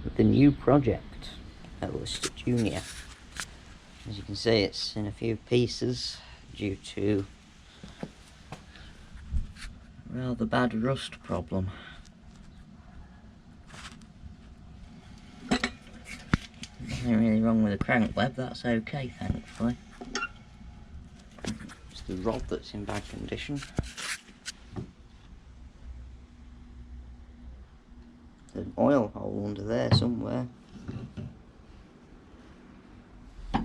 with the new project at Lister Junior. As you can see, it's in a few pieces due to a rather bad rust problem. Nothing really wrong with the crank web, that's okay thankfully. It's the rod that's in bad condition. There's an oil hole under there somewhere. The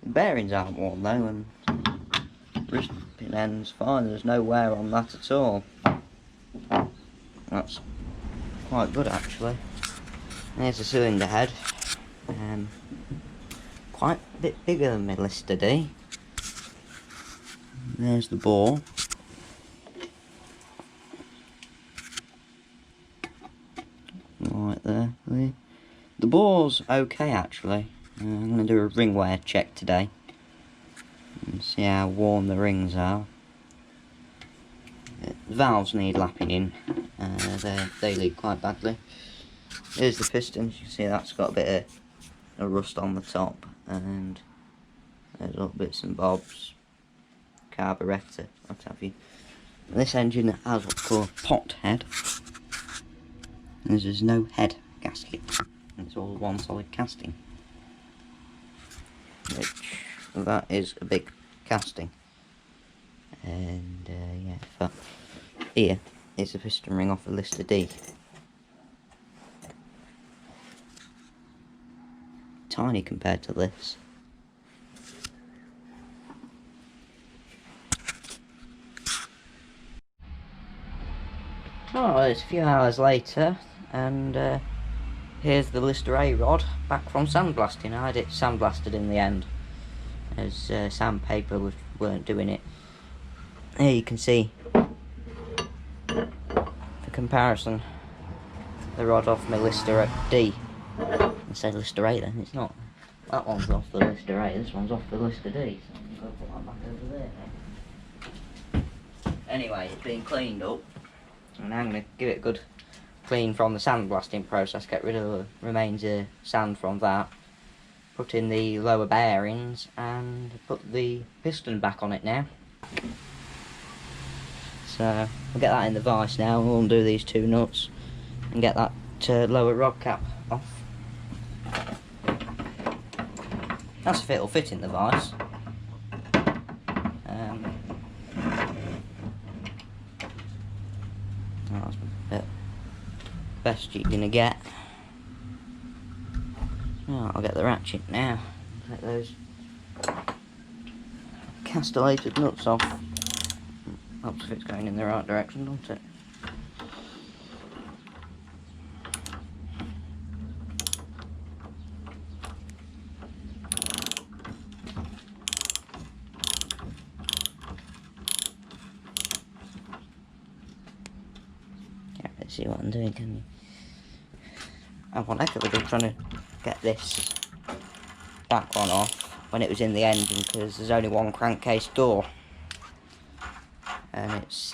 bearings aren't worn though, and wrist pin end's fine, there's no wear on that at all. That's quite good actually. There's the cylinder head. Quite a bit bigger than my Lister D. There's the bore. Right there. The bore's okay actually. I'm going to do a ring wear check today and see how worn the rings are. The valves need lapping in. They leak quite badly. Here's the pistons. You can see that's got a bit of rust on the top, and there's little bits and bobs, carburettor, what have you. And this engine has what's called a pot head. There's no head gasket. It's all one solid casting. Which, that is a big casting. And yeah, here is a piston ring off a Lister D. Tiny compared to this. Oh, it's a few hours later, and here's the Lister A rod back from sandblasting. I had it sandblasted in the end, as sandpaper weren't doing it. Here you can see, for comparison, the rod off my Lister D. I said Lister A then, it's not. That one's off the Lister A, this one's off the Lister D. So I'm going to put that back over there. Anyway, it's been cleaned up. And I'm going to give it a good clean from the sandblasting process, get rid of the remains of sand from that, put in the lower bearings and put the piston back on it now. So we'll get that in the vise now, we'll undo these two nuts and get that lower rod cap off. That's if it'll fit in the vise. That's the best you're gonna get. Oh, I'll get the ratchet now. Take those castellated nuts off. Helps if it's going in the right direction, doesn't it? See what I'm doing, can you? I have one heck of a job trying to get this back one off when it was in the engine, because there's only one crankcase door, and it's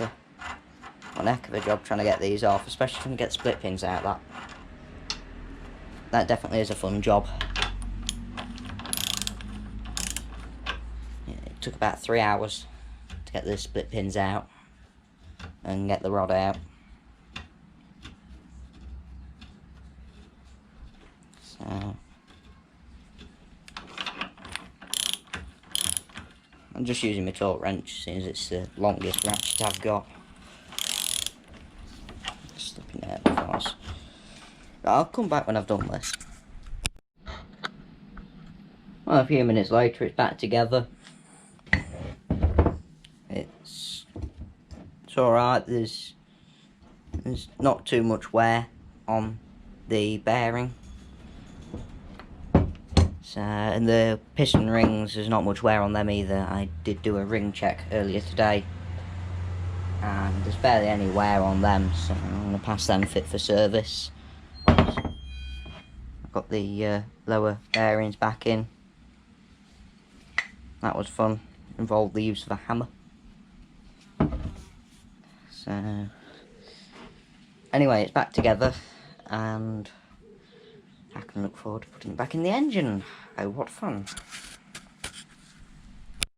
one heck of a job trying to get these off, especially trying to get split pins out. That definitely is a fun job. It took about 3 hours to get the split pins out and get the rod out. I'm just using my torque wrench since it's the longest ratchet I've got. Just slipping out the vise. I'll come back when I've done this. Well, a few minutes later it's back together. It's alright, there's not too much wear on the bearing. And the piston rings, there's not much wear on them either. I did do a ring check earlier today and there's barely any wear on them, so I'm going to pass them fit for service. I've got the lower bearings back in. That was fun, involved the use of a hammer. So anyway, it's back together and I can look forward to putting it back in the engine. Oh, what fun.